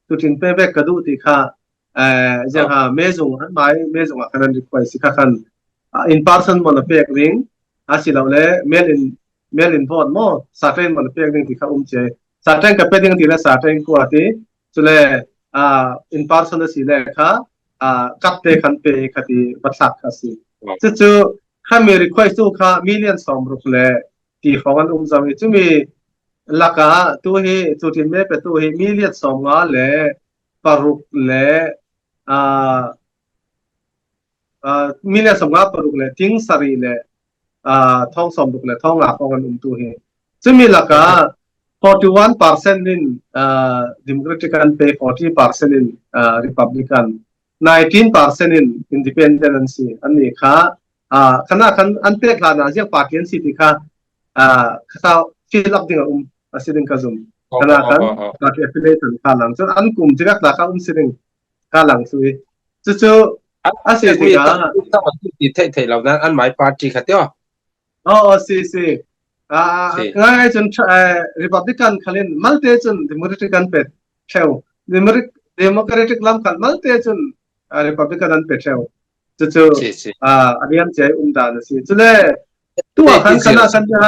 จุดจินเมฆกระดูที่ค่ะจะหาเมซุงอันไม่เมซุงอ่ะกันดีควายสิค่ะกันin person มันเพ่งริงอาศิลาเล่mail in vote มั่วสาเทนมันเพ่งริงที่เขาเจสาเทนกับเป็ดดิ้งที่ละสาเทนกว่าที่จุดเล่in person สิเล่ค่ะกับเตะขันเปย์คดีบัตรสักค่ะสิจู่ข้ามี request ตู้ค่ะ million สองรูปเล่ที่ของอันจำจู่มีลักษณะตัวเฮจุดที่ไม่เป็นตัวเฮ million สองเล่ปารุกเล่million สองปารุกเล่ทิ้งสรีเล่ท้องสองรูปเล่ท้องหลักของอันตัวเฮจู่มีลักษณะ41% in Democratic and pay 40% in Republican 19% in Independency อันนี้ค่ะขณะอันเปรียบกันนะเรื่องปาร์ตี้สิทธิ์ค่ะข้าวฟิลล์ดิ่งสิ่งกันซุ่มขณะกันปาร์ตี้ affiliation ค่ะหลังจากอันกลุ่มที่รักษาข้าวสิ่ง ka lang sui chu chu asiมี tika ต้องที่เทเหล่านั้นอันหมายปาร์ตี้ขัดเดียว si si ngai chun republican khalin malte chun democratic an pet cheu democratic lam khan malte chun republican an pet cheu chu chu si si ariam che dan si chule tu khan khana khan ja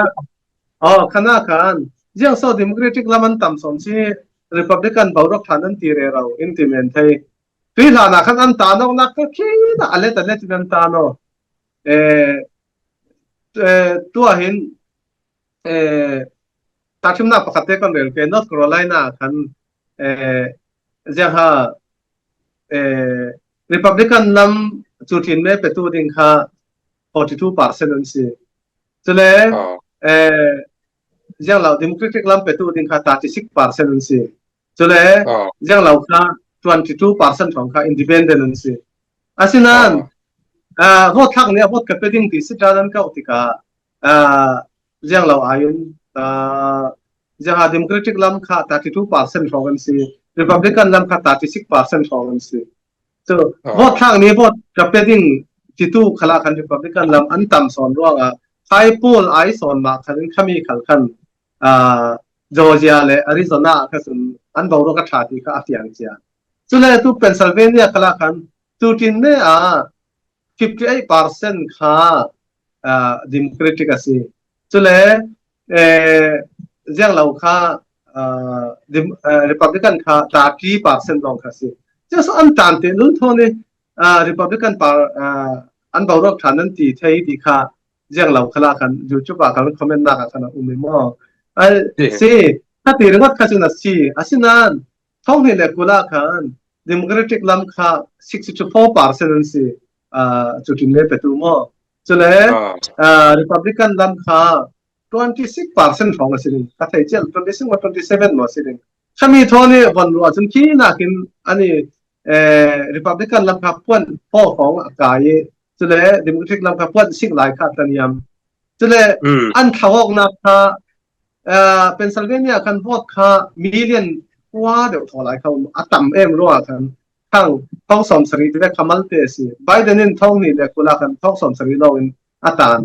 khana khan jiang so democratic lam an tam som si republican bawrok thanan ti re rau implement thai tui la na khan an ta no na ka khi na ale ta le chin ta no tu hin ta chim na pakate kan rel ke North Carolina khan jaha Republican lam chutin me petu ding kha 42% an si chule jang lau Democratic lam petu ding kha 36% an si chule jang lau kha 22% thong kha independent an si asinan vote thak ne vote ka peding ti sitradan ka utika jang lau ayun jaha Democratic lam kha 32% thong an si Republican lam kha 36% thong an si so vote thak ne vote ka peding ti tu khala khan Republican lam an tam son ro ga high poll ai son ma khan khami khal khan Georgia le Arizona ka sun an bawro ka thati ka atiang chia chule tu Pennsylvania khala khan tu tin ne 58% kha Democratic asi chule jang lau kha Republican kha 30% long kha si just an tan te lu thone Republican par an bawrok thanan ti thei ti kha jang lau khala khan YouTube ka kan comment na ka kana umimo se ta ti ringot kha chuna si asinan thong ni le kula khan Democratic lam kha 64% si chutin le petu mo chule Republican lam kha 26% thong asirin ka thai chel 26 or 27 mo asirin khami thone bon ro chun ki na kin ani Republican lam kha pon poของกายchule Democratic lam kha pon sing lai kha taniam chule an thawok na kha Pennsylvania kan vote kha million wa de tholai kha atam em ro khan thang thong som sari de kamal te si Biden in thong ni de kula khan thong som sari lo in atan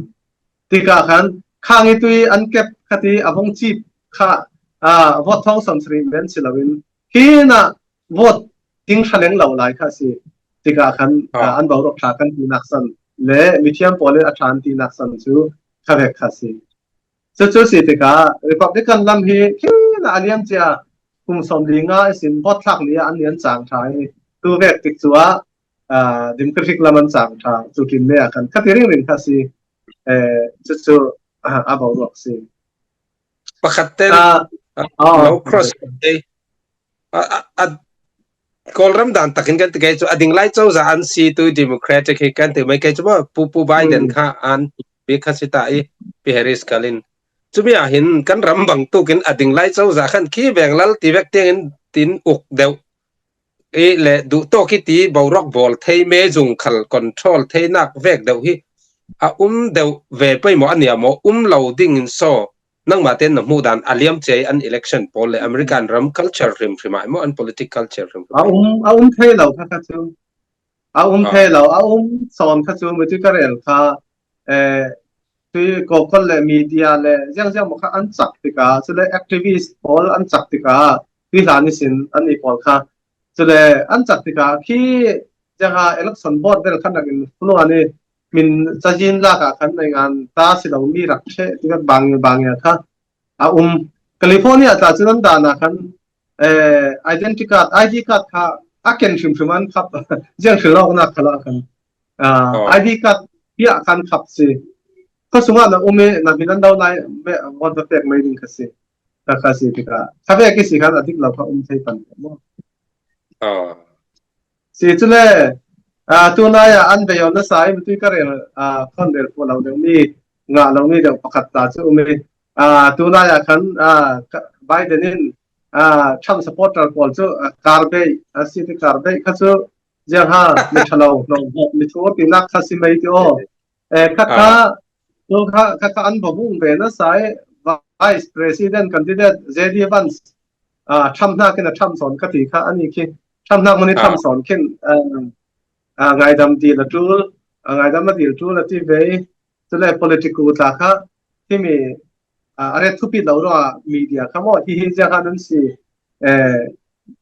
tika khan khangi tui an kep khati avong chip kha vote thong som sari men silawin kina vote ting thaleng lo lai kha si tika khan an bawrok tha kan ti naksan le mithiam pole athan ti naksan chu khavek kha si chu si tika Republican lam hi kina aliam chia kum som linga sin vote thak ni an lian chang thai tu vek tik chuwa Democratic lam an chang tha chu tin me kan khatiring rin kha si chu a bawrok si pakhat ten no cross kolram dan takin kan te chu ading lai chau za an si tu Democratic he kan te mai ke chu pu Biden kha an be khasita e pe Harris kalin chumi a hin kan ram bang tu kin ading lai chau za khan ki benglal ti vek ten tin uk deu e le du to ki ti bawrok bol thei me jung khal control thei nak vek deu hi a deu ve pai mo ania mo loading in so nang ma ten mu dan aliam che an election poll le American ram culture rim prima mo an political culture rim thei lo kha chu thei lo son kha chu mi ti ka rel kha tui ko kon le media le jang mo kha an chak tika chule activist poll an chak tika tui la ni sin an ni poll kha chule an chak tika khi jaga election board del khan agin kuno ani min chajin la ka khan nei ngan ta si lo mi rak the tika bang ya kha California ta chunan da na khan identity card ID card kha aken shim an khap jang shirok na khala khan ID card pia khan khap si ko sunga na na binan daw na what the fact mai din kasi ta kasi tika sabi ki si khan adik law kha thai pan mo si chule tu na ya an be yon na sai tu ka re khon der po law de ni nga law ni de pakhat ta chu tu na ya khan Biden in Trump supporter pol chu karbe asi ti karbe kha chu ja ha mi thalo no mi chu ti nak khasi mai ti o kha lo kha an bobung be na sai vice president candidate JD Vance Trump na kina Trump son ka ti kha ani ki ทำนักมันนี่ทำสอนขึ้นไงดำดีละจูไงดำมาดีละจูละที่เว้ยจะเลย political ตาค่ะที่มีอะไรทุกปีเราว่ามีเดียขโมยที่จะหานั้นสิ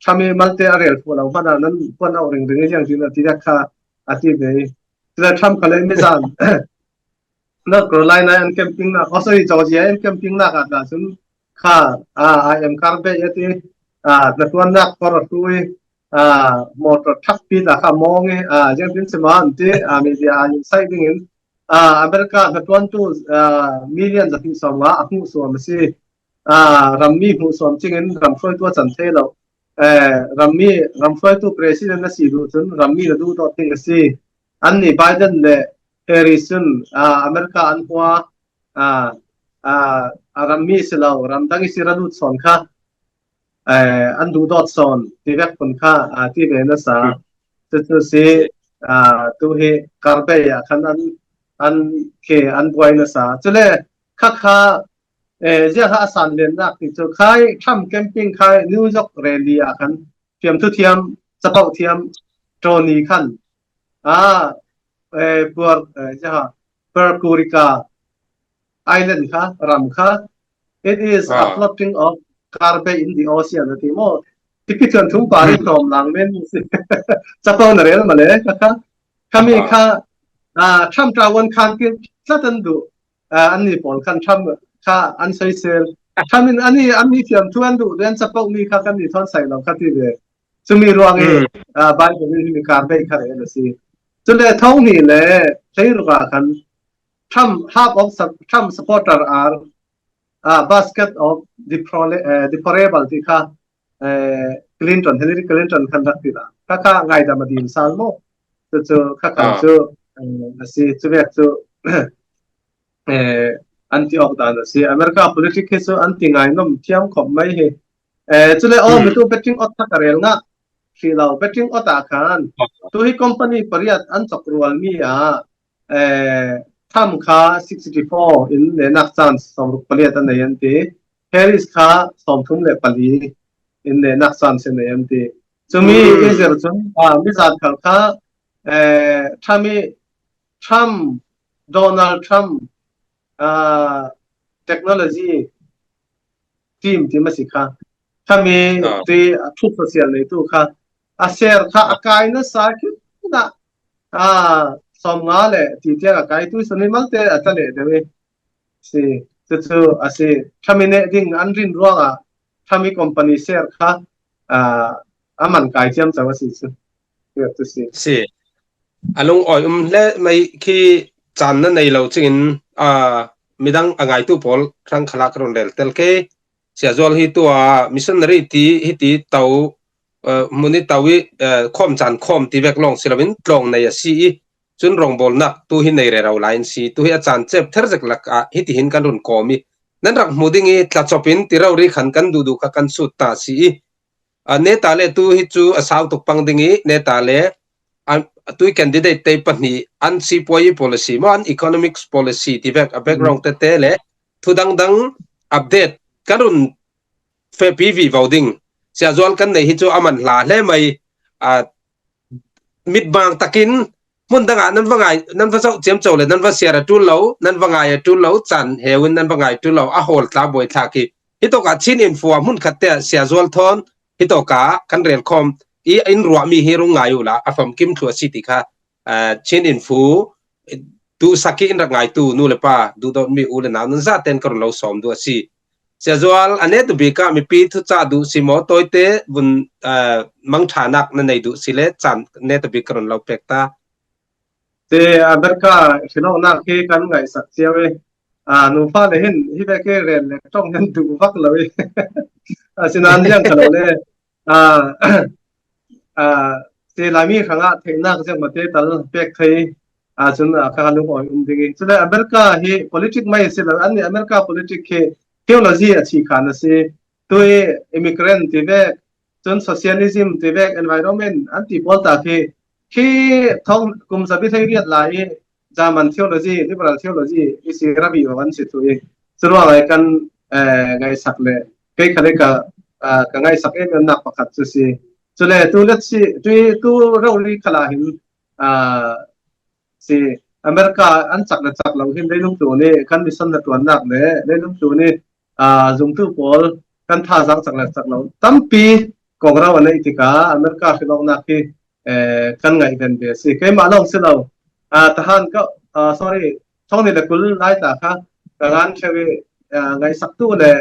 ทำให้มันเตะอะไรพวกเราพนันนั้นพวกเราเรื่องอย่างจริงๆที่จะค่ะอาทิตย์นี้จะทำกันเลยไม่จำนักกรไลน์นั้นแคมปิ้งนักอ๋อ sorry จอร์เจียแคมปิ้งนักอ่ะซึ่งค่ะI am คาร์เบย์ที่นักวันนักพอรตุยมอเตอร์ทักปีละค่ะมองยังเป็นสมานที่มีเดียยังใช้ดิ้งอเมริกานักวันตู้มิลลิอน์จะพิมพ์ส่งว่าหูส่วนสิรัมมี่หูส่วนจริงๆรัมฟอยตัวจันเทลรัมฟอยตัวประธานาธิบดีจนรัมมี่ระดูตัวทิ้งสิอันนี้ไบเดนเลยเฮริสันอเมริกาอันหัวรัมมี่สิเรารัมดังอิสระดูส่วนค่ะอันดูดอดส่วนที่เรียกคนค่ะที่เรียนภาษาจะสิตัวเฮคาร์เบย์คันอันเคอันบวยนะสาจะเลยข้าเจ้าข้าสันเลนนักที่จะขายทำแคมปิ้งขายนิวยอร์กเรลีอาคันเทียมทุเทียมสปาเทียมโจนีคันปวดเจ้าเปอร์กูริกาไอแลนด์ค่ะรัมค่ะ it is a floating of carbon in the ocean ที่โมที่พิจารณาทุ่งปารีสมหลังเม่นสิสปาเนเรลมาเลยค่ะข้ามีค่ะทำตราวันคันกินสักตันดูอันนี้ผลคันทำค่ะอันใส่เซลทำอันนี้เทียมทวนดูเรียนสปอกมีค่ะกันนี่ทอนใส่เราค่ะที่เดียซึ่งมีรวงบ้านผมมีการไปค่ะเลยนะสิจนได้ท้องนี่เลยใช้รู้ว่ากันทำ half of ทำ supporter are basket of deplorable ที่ค่ะคลินตันเฮนรี่คลินตันคันรักที่ละค่ะไงดำมาดีนซาลโมจะค่ะจะsi tu anti ogdana si America politic so anti ngai nom thiam khom mai he chule o mitu betting ot takarel nga filau betting ot akhan tu hi company pariat an chakrual mi tham kha 64 in le nak chance som paliat an yan te Harris kha som thum le pali in le nak chance ne yan te chumi ezer chum mi zat khal kha thami Trump Donald Trump technology team ที่มาสิค่ะถ้ามีที่ทุกโซเชียลเลยตู้ค่ะเสียร์ค่ะอากายนั่นสักนะสมงาเลยที่เจ้าอากายตู้ส่วนนี้มันเตะอัตเลเดี๋ยวสิจะสิถ้ามีเนี่ยดิ้งอันรินรัวถ้ามีคอมพานีเสียร์ค่ะมันกายเทียมจะว่าสิเดี๋ยวตัวสิอารมณ์อ่อยและไม่คือจันนั่นในเราจึงมีดังอ่างตู้พอลทั้งขลักรอนเดลเตลเคเสียจวนที่ตัวมิชชันนารีที่เตามุนิตาวิคอมจันคอมที่เวกลองศิลปินลองในซีจนรองบอลนักตัวหินในเราไลน์ซีตัวอาจารย์เจ็บเทอร์จักลักฮิตหินกันรุนคอมีนั่นรักมุดิ้งทัดจอปินที่เราเรียกขันกันดูกันสุดตาซีเนตาเลตัวฮิจูสาวตกปังดิ้งเนตาเลตัวแคนดิเดตเตปนี่อันซีพอย policy มัน economics policy ที่แบบ background เตะเลยทุดังอัปเดตกันรุนเฟปีวีวอลดิ้งเสียจวนกันในฮิจูอามันลาเล่ไม่มิดบางตะกินมุนดังนั้นว่าไงนั่นว่าเจียมโจเลยนั่นว่าเสียระจุลเหลานั่นว่าไงจุลเหลาจันเฮวินนั่นว่าไงจุลเหลาโหลตาบวยทากีฮิโตกาชินอินฟัวมุนขัดเตะเสียจวนทอนฮิโตกากันเรียนคอมอินรัวมีเฮรุงไงอยู่ละอฟมกิมทัวสิติค่ะชินอินฟูดูสักอินรักไงตูนู่นเลยป่ะดูตอนมีอูเลนานั่นซาเต็นกระเราสอมดูสิเสียจวนอันนี้ตัวเบก้ามีปีทุจ้าดูสิมอตัวเตะบุนมังชานักนั่นในดูสิเลจันเนตัวเบกระเราเป็กตาแต่อเมริกาสิน้องนักเฮกันไงสักเสียเว้นูฟ้าเลยเห็นที่แบกเรียนเลยต้องเห็นดูฟักเลยสินันยังขนาดเลยเซลามีข้างเทนักจะมาเตะตลอดเป็กไทยจนข้างลูกอ่อนดิ้งจนอเมริกาเฮ politics ไม่เสร็จแล้วอันนี้อเมริกา politics เฮ theology อาชีพขานะสิตัวimmigrant ที่เบกจน socialism ที่เบก environment อันที่พอตาที่ท้องกลุ่มสัพพิไทยเรียดหลายจามัน theology liberal theology อิสระบิวันสิตัวสรุปอะไรกันไงสักเลยใครๆก็ไงสักนักประคัตสุสิ cho nên tu let's see tu rau đi khla hin si America an chak lo hin dei lum tu ni kan mission na tuan nak le dei lum tu ni zum tu pol kan tha chak lo tampi kong raw nei tika America khilong na ki kan ngai kan be si ke ma long se lo tahan ka sorry thong ni le kul lai ta kha kan chewe ngai sak tu le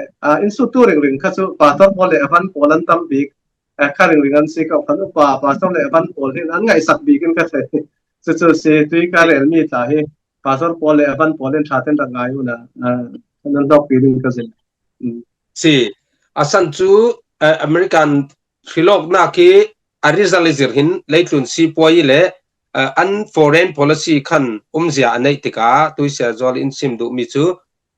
in su tu ring kha chu pa tor pol le van polan tampi kha ring an si ka kan pa tor le van pol hin an ngai sak bi kin ka the chu se tui ka le mi ta hi pastor Paul Evan Paul en thaten ra ngai una nan dok pi ding ka sin si asan chu American philok na ki arizalizir hin leitlun si poi le an foreign policy khan umzia anei tika tuisia zol in sim du mi chu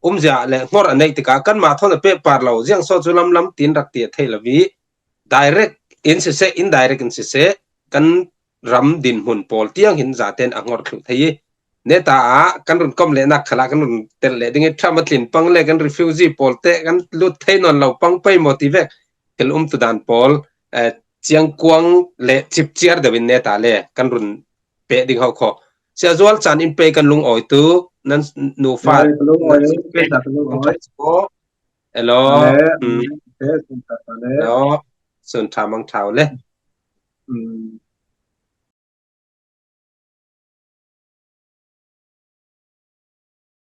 umzia le ngor anei tika kan ma thon pe par lo jiang so chu lam tin rak ti theilawi direct in se indirect in se kan ram din hun pol tiang hin zaten angor thu thei neta kan run kom le nak khala kan run tel le ding thamatlin pang le kan refugee pol te kan lut thei non lo pang pai motive kel tu dan pol chiang kuang le chip chiar de win neta le kan run pe ding ho kho sia zual chan in pe kan lung oi tu nan nu fa ke ta lo hello ke sun ta le no sun thamang thau le